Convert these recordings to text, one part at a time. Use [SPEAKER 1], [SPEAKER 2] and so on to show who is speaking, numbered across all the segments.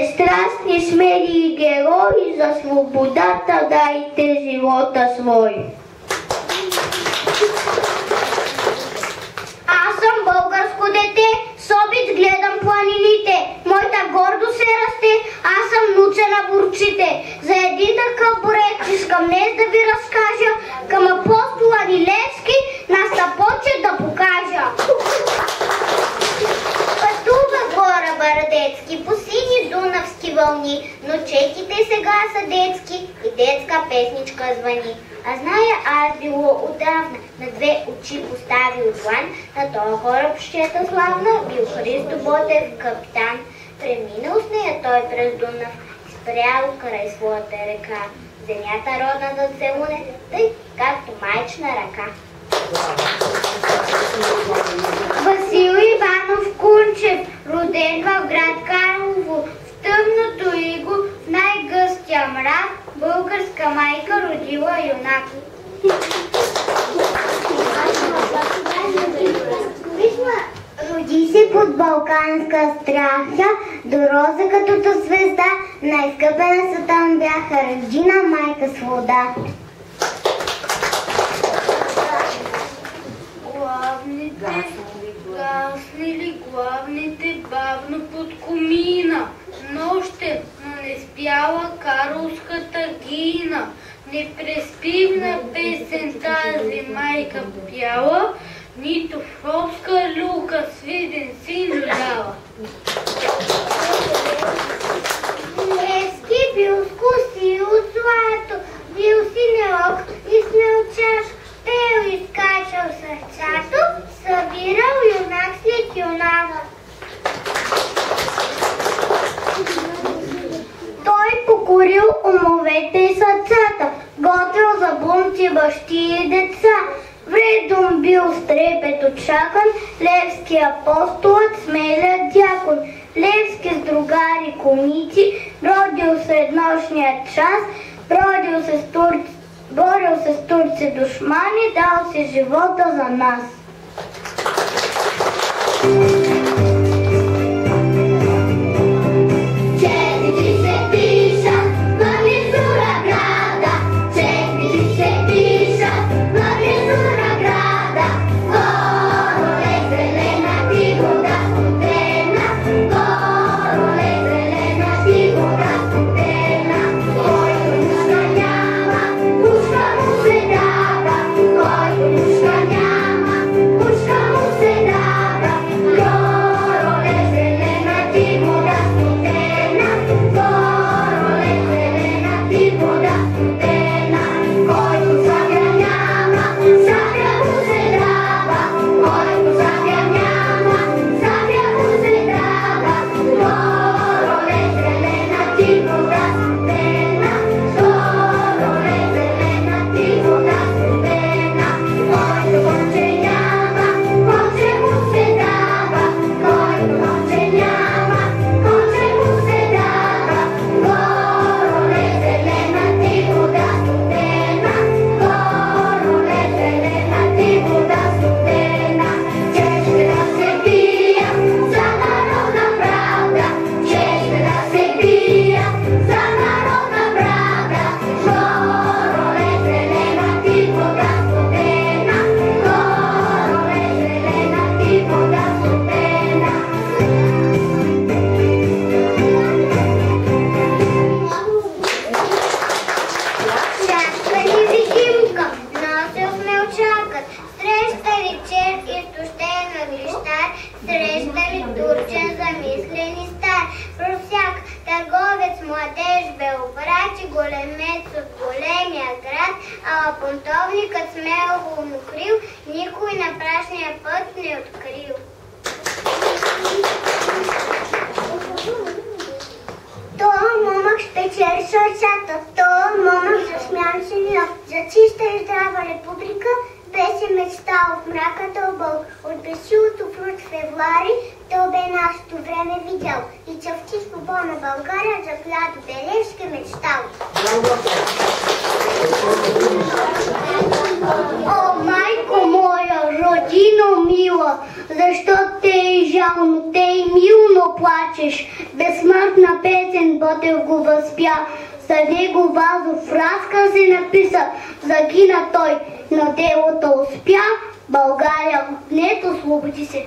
[SPEAKER 1] безстрастни, смели герои, за свободата дайте живота свой. Аз съм българско дете, с обич гледам планините, моята гордост се расте, аз съм внуче на бурчите. За един такъв борец искам днес да ви разкажа, към апостола Левски нас почет да покажа. Пътува гора Бърдецки по сини дунавски вълни, но чеките сега са детски и детска песничка звъни. А зная аз било отдавна, на две очи поставил длан, на този кораб щета славна бил Христо Ботев капитан. Преминал с нея той през Дунав, спрял край своята река. Земята родна да се уне, тъй както майчна ръка. Васил Иванов Кунчев, роден в град Карлово, в тъмното иго, в най-гъстия мрак, българска майка родила юнак. Роди се под балканска страхя, до роза като звезда, най-скъпена там бяха Раджина, майка с вода.
[SPEAKER 2] Гаснали главните бавно под комина, нощем, но не спяла карловската гина. Непреспивна песен тази майка пяла, нито в Ровска люка свиден син люляла.
[SPEAKER 1] Левски бил с коси от злато, бил синеок и смелчаш, пел и скачал сърцато, събирал юнак след юнака. Той покорил умовете и сърцата, готвил за бунти бащи и деца. Вредом бил с трепет очакан, Левски апостолът, смелият дякон. Левски с другари комици, бродил сред нощния час, борил се с турци душмани, дал си живота за нас. Бунтовникът смело го укрил, никой на прашния път не открил. Това момък спечели сърцата, това момък засмян се нов. За чиста и здрава република бе се мечтал в мраката объл. От безсилото в руд февруари то бе нашето време видял. И чавти свободна България за която Левски мечтал. О, майко моя, родино мила, защо те е жално, те и милно плачеш? Безсмъртна песен Стефан Ботев го възпя. За него Вазов разказ е написа. Загина той, но делото успя. България отнет, освободи се.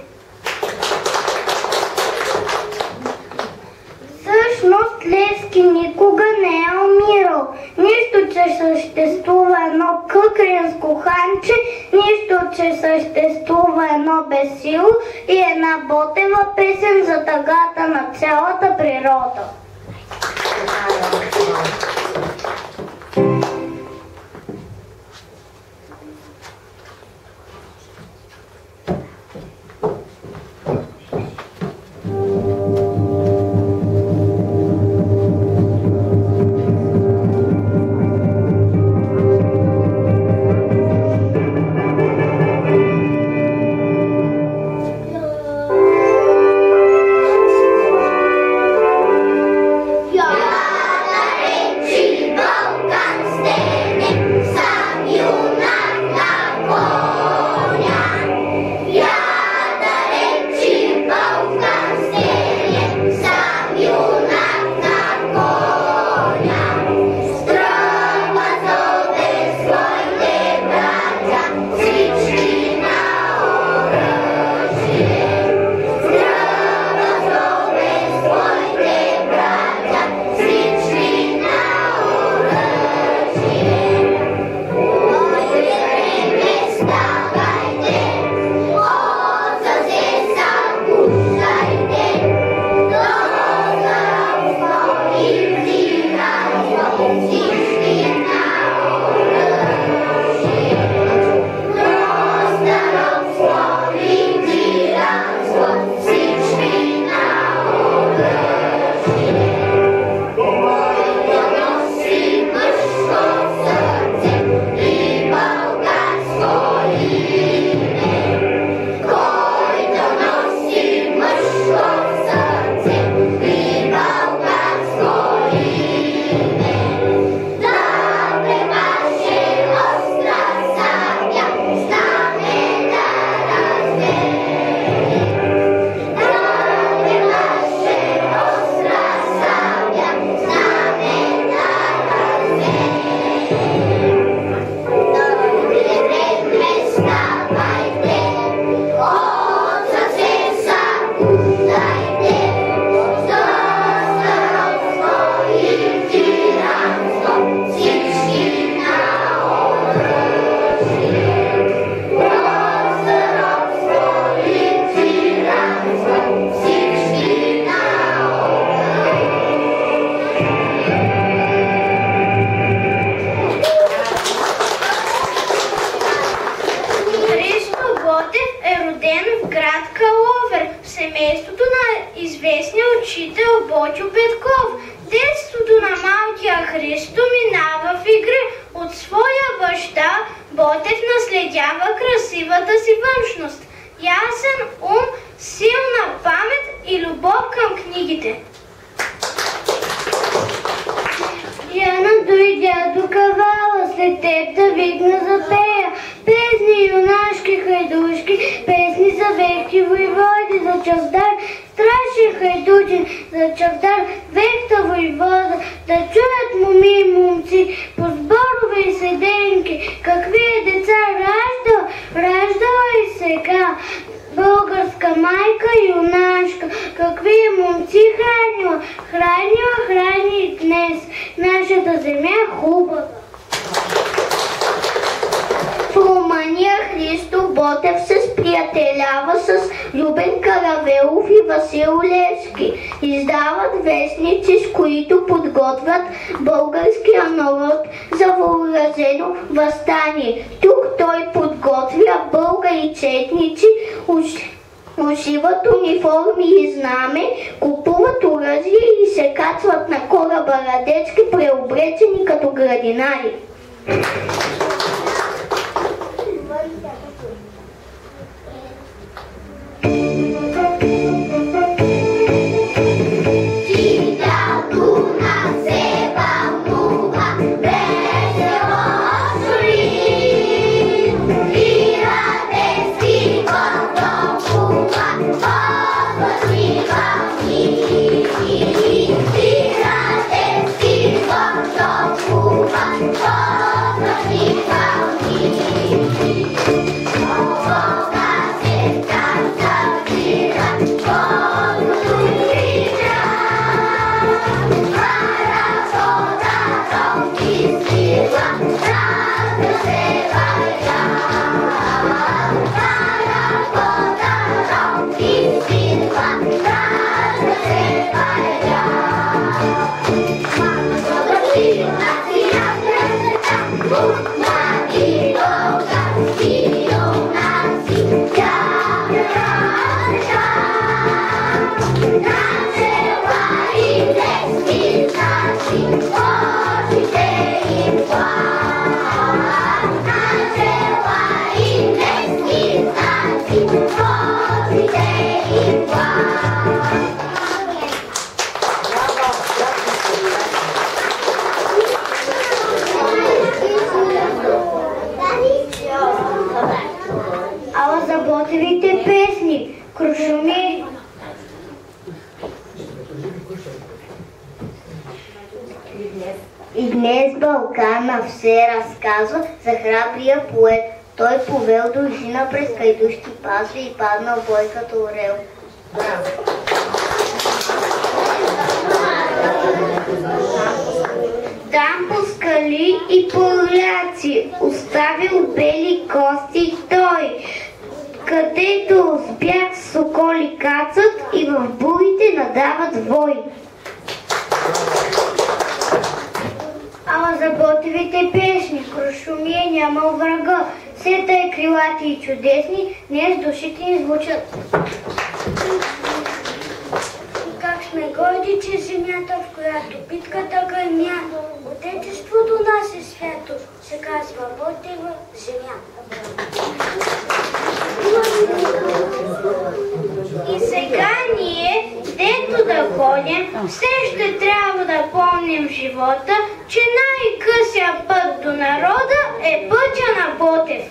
[SPEAKER 1] Всъщност Левски никога не е умирал. Нищо, че съществува едно къкринско ханче, нищо, че съществува едно безсило и една Ботева песен за тъгата на цялата природа. Издават вестници, с които подготвят българския народ за въоръжено въстание. Тук той подготвя българи четници, ушиват униформи и знаме, купуват оръжие и се качват на кораба Радецки, преоблечени като градинари.
[SPEAKER 3] Tira
[SPEAKER 1] И днес Балкана все разказва за храбрия поет. Той повел дружина през кайдушки пасви и паднал бой като орел. Там по скали и по ляци оставил бели кости той, където с бяг соколи кацат и в бурите надават вой. Ама за Ботевите песни, крушумие нямал врага, все тъй крилати и чудесни, днес душите ни звучат. Как сме горди, че земята, в която битката гърмя, отечеството нас е свято, се казва Ботева земя. И сега ние, дето да ходим, все ще трябва да помним живота, че най-късия път до народа е пътя на Ботев.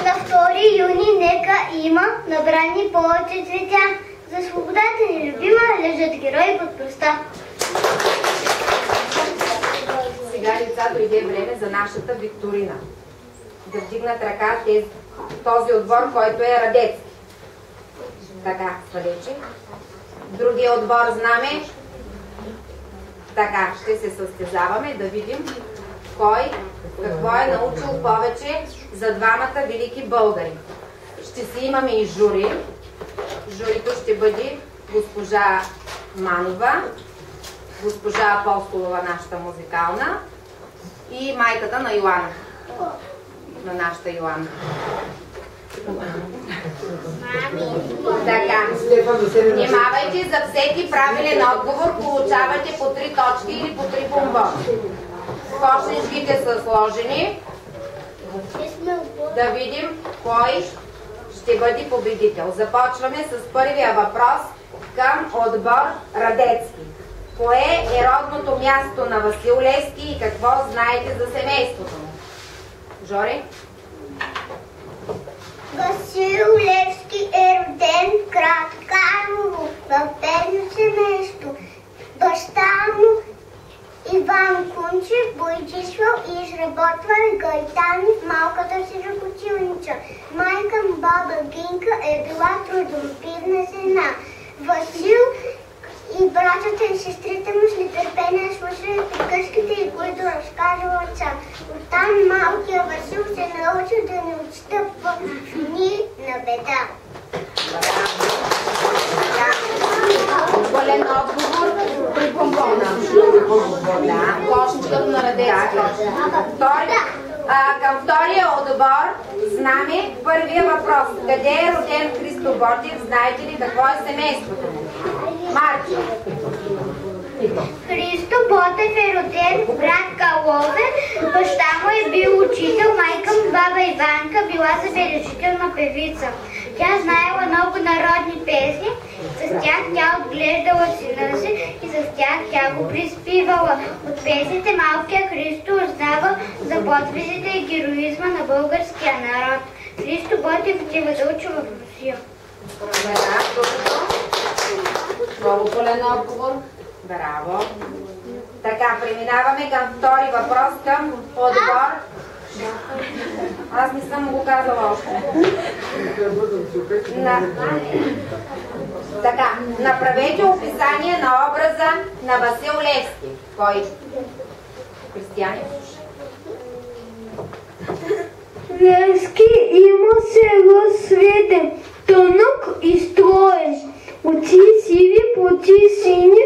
[SPEAKER 1] На 2 юни нека има набрани повече цветя. За свободата ни любима лежат герои под пръста.
[SPEAKER 3] Сега, деца, дойде време за нашата викторина. Да вдигнат ръка този отбор, който е Радецки. Така, свалече. Другия отбор знаме. Така, ще се състезаваме да видим кой какво е научил повече за двамата велики българи. Ще си имаме и жури. Журито ще бъде госпожа Манова, госпожа Апостолова, нашата музикална, и майката на Йоанна, на нашата Йоанна. Така, внимавайте, за всеки правилен отговор получавате по 3 точки или по 3 бомбони. Кошничките са сложени. Да видим кой ще бъде победител. Започваме с първия въпрос към отбор Радецки. Кое е родното място на Васил Левски и какво знаете за семейството му? Жори?
[SPEAKER 1] Васил Левски е роден в град Карлово, в бедно семейство. Баща му Иван Кунчев го изчиствал и изработвал гайтани в малката си ръкочилница. Майка му, баба Гинка, е била трудолюбивна жена. Васил и братята и сестрите му с нетърпение слушали приказките и които разказва отца. Оттам малкият Васил се научи да не отстъпва в дни на беда.
[SPEAKER 3] Пълен отговор при бомбона. Да, кошчикът на Радецки. Към втория отбор знаме първия въпрос. Къде е роден Христо Ботев? Знаете ли какво е семейството му? Марти.
[SPEAKER 1] Христо Ботев е роден в град Каловен. Баща му е бил учител, майка му, баба Иванка, била забележителна певица. Тя знаела много народни песни, с тях тя отглеждала сина си и с тях тя го приспивала. От песните малкия Христо узнава за подвизите и героизма на българския народ. Христо Ботев отива да учи в Русия.
[SPEAKER 3] Много пълен отговор. Браво. Така, преминаваме към втори въпрос към отбор. Аз не съм го казала още. Така, направете описание на образа на Васил Левски. Кой? Християни?
[SPEAKER 4] Левски има се разсветен, тънък и строен. Очи сиви, плочи сини,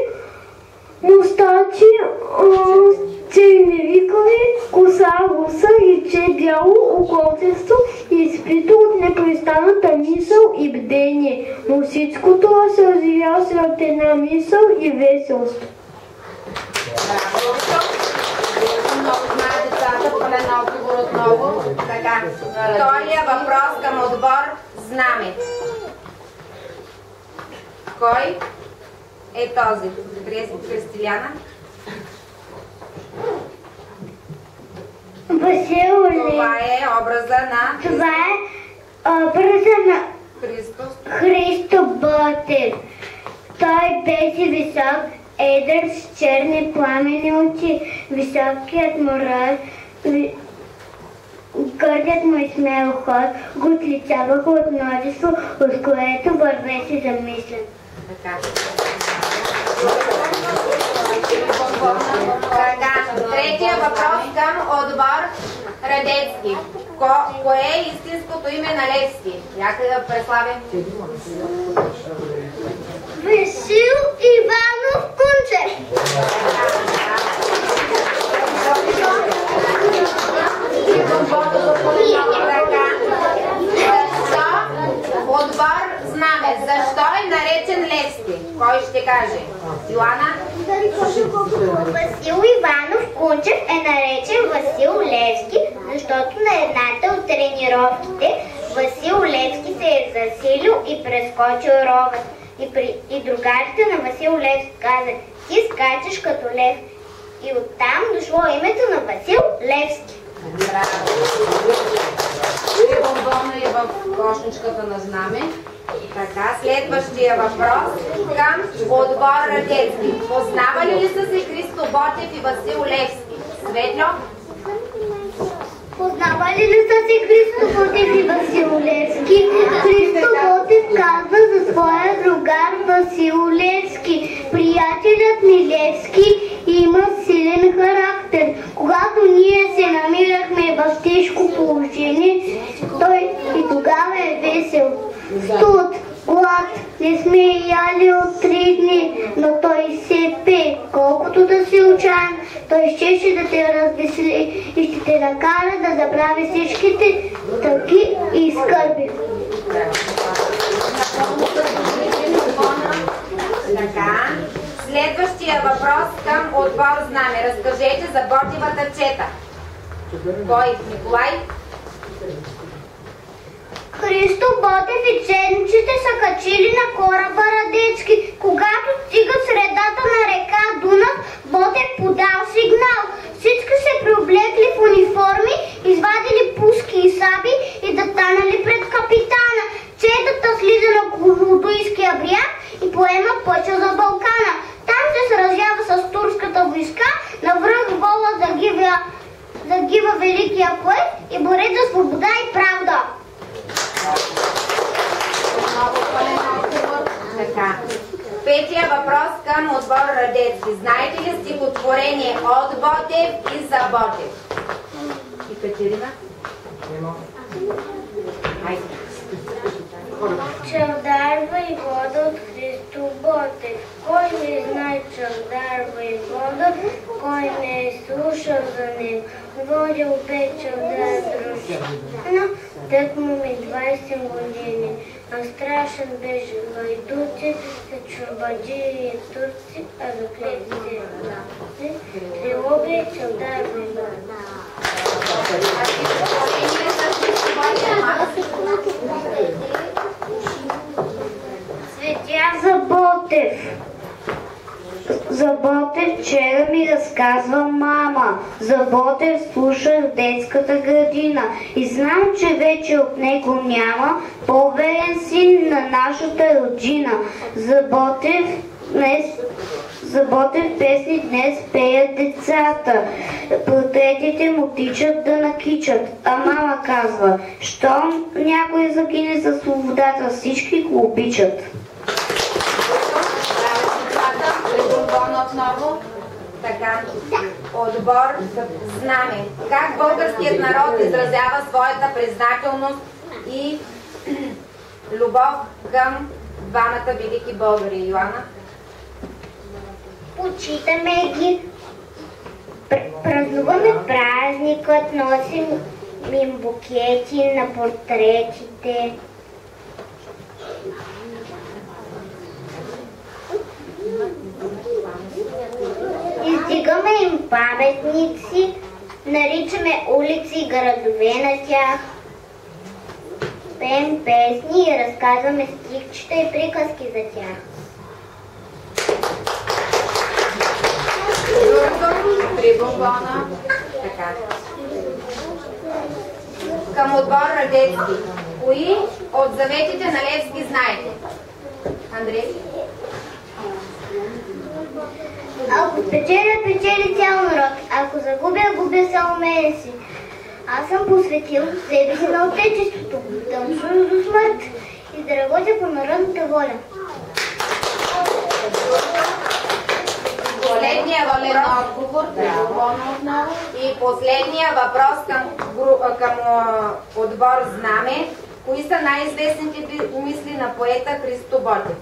[SPEAKER 4] мустачи черневикави, коса руса, рече бяло, околчество, изпито от непрестанната мисъл и бдение. Но всичко това се развива след една мисъл и веселство.
[SPEAKER 3] Много знаят децата, пълен отговор отново. Така, втория въпрос към отбор знаме. Кой е този? Християна?
[SPEAKER 1] Васил Левски.
[SPEAKER 3] Това е образа на...
[SPEAKER 1] Това е образа на
[SPEAKER 3] Христос.
[SPEAKER 1] Христо Ботев. Той беше висок,
[SPEAKER 4] едър с черни пламени очи, високият морал, гордият му и смел ход го отличаваха от множество, от което вървеше си замислен.
[SPEAKER 3] Така. Третия въпрос към отбор Радецки. Кое е истинското име на Левски? Някъде да преславим?
[SPEAKER 1] Васил Иванов Кунчев.
[SPEAKER 3] Защо отбор Знаме? Защо е наречен Левски? Кой ще каже? Йоана?
[SPEAKER 1] Васил Иванов Кунчев е наречен Васил Левски, защото на едната от тренировките Васил Левски се е засилил и прескочил ровът. И другарите на Васил Левски каза: ти скачаш като лев. И оттам дошло името на Васил Левски.
[SPEAKER 3] Браво! Бомбона е в кошничката на Знаме. Така, следващия въпрос към отбор Радецки. Познавали ли са се Христо Ботев и Васил Левски? Светло?
[SPEAKER 4] Познавали ли са си Христо Ботев и Васил Левски? Христо Ботев казва за своя другар Васил Левски: приятелят ми Левски има силен характер. Когато ние се намирахме в тежко положение, той и тогава е весел. Студ, глад, не сме яли от 3 дни, но той се пе. Колкото да си отчаян, той щеше да те развесели и ще те накара да забрави всичките тъги и скърби.
[SPEAKER 3] Така. Следващия въпрос към отбор Знаме. Разкажете за Ботевата чета. Кой? Николай?
[SPEAKER 1] Христо Ботев и черниците са качили на кораба Радецки. Когато стигат средата на река Дунав, Ботев подал сигнал. Всички се преоблекли в униформи, извадили пуски и саби и да станали пред капитана. Четата слиза на Козлодуйския бряг и поема пътя за Балкана. Там се сразява с турската войска, навръх вола загива великия поет и борец за свобода и правда.
[SPEAKER 3] Така. Петия въпрос към отбор Радецки. Знаете ли стихотворение от Ботев и за Ботев? Екатерина? Айде.
[SPEAKER 4] Чавдар воевода от Христо Ботев. Кой не знае Чавдар воевода, кой не е слушал за него. Водил бе Чавдар дружина, тък му ми 20 години. А страшен беше гайдуци, за чурбаджи и турци, а за клетци трилогия Чавдар воевода. Светя за Ботев. За Ботев вчера ми разказва мама. За Ботев слушах в детската градина и знам, че вече от него няма по-верен син на нашата родина. За Ботев песни днес пеят децата. Портретите му тичат да накичат. А мама казва: щом някой загине за свободата, всички го обичат.
[SPEAKER 3] Отново. Така. Отбор Знаме. Как българският народ изразява своята признателност и любов към двамата велики българи? Йоана?
[SPEAKER 1] Почитаме ги, празнуваме празникът, носим им букети на портретите. Издигаме им паметници, наричаме улици и градове на тях. Пеем песни и разказваме стихчета и приказки за тях.
[SPEAKER 3] Три бомбона. Така. Към отбор Радецки. Кои от заветите на Левски знаете? Андрей?
[SPEAKER 1] Ако спечеля, печели цял народ. Ако загубя, губя само мене си. Аз съм посветил себе си на отечеството, да служа до смърт и да работя по народната воля.
[SPEAKER 3] Последния волен отговор, и последния въпрос към отбор Знаме. Кои са най-известните мисли на поета Христо Ботев?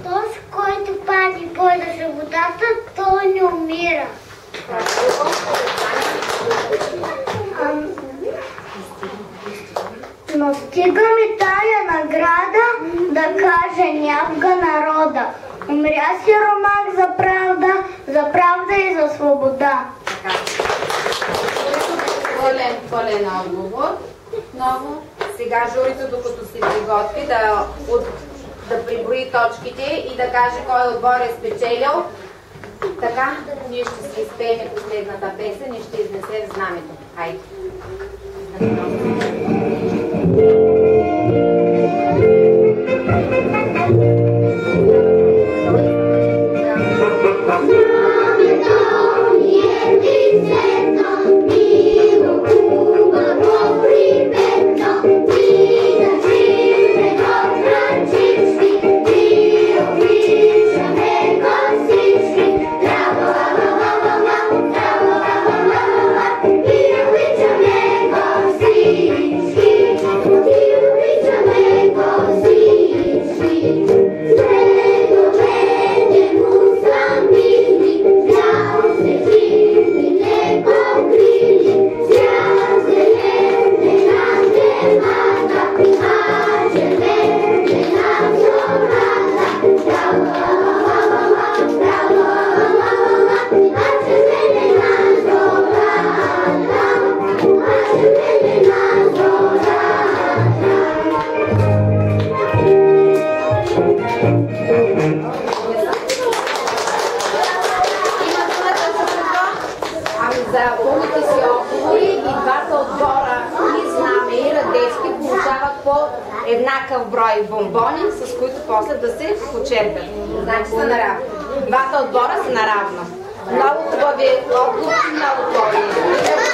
[SPEAKER 1] Този, който пази бой за свободата, той не умира. Но стига ми тая награда да каже някога народа. Умря си Ромак за правда и за свобода.
[SPEAKER 3] Волен отговор. Много. Сега журито, докато се приготви да приброи точките и да каже кой отбор е спечелил. Така, ние ще си изпеем последната песен и ще изнесем знамето. Хайде. Еднакъв брой бомбони, с които после да се почерпят. Значи са наравно. Двата отбора са наравно. Много хубави отговори, много хубави.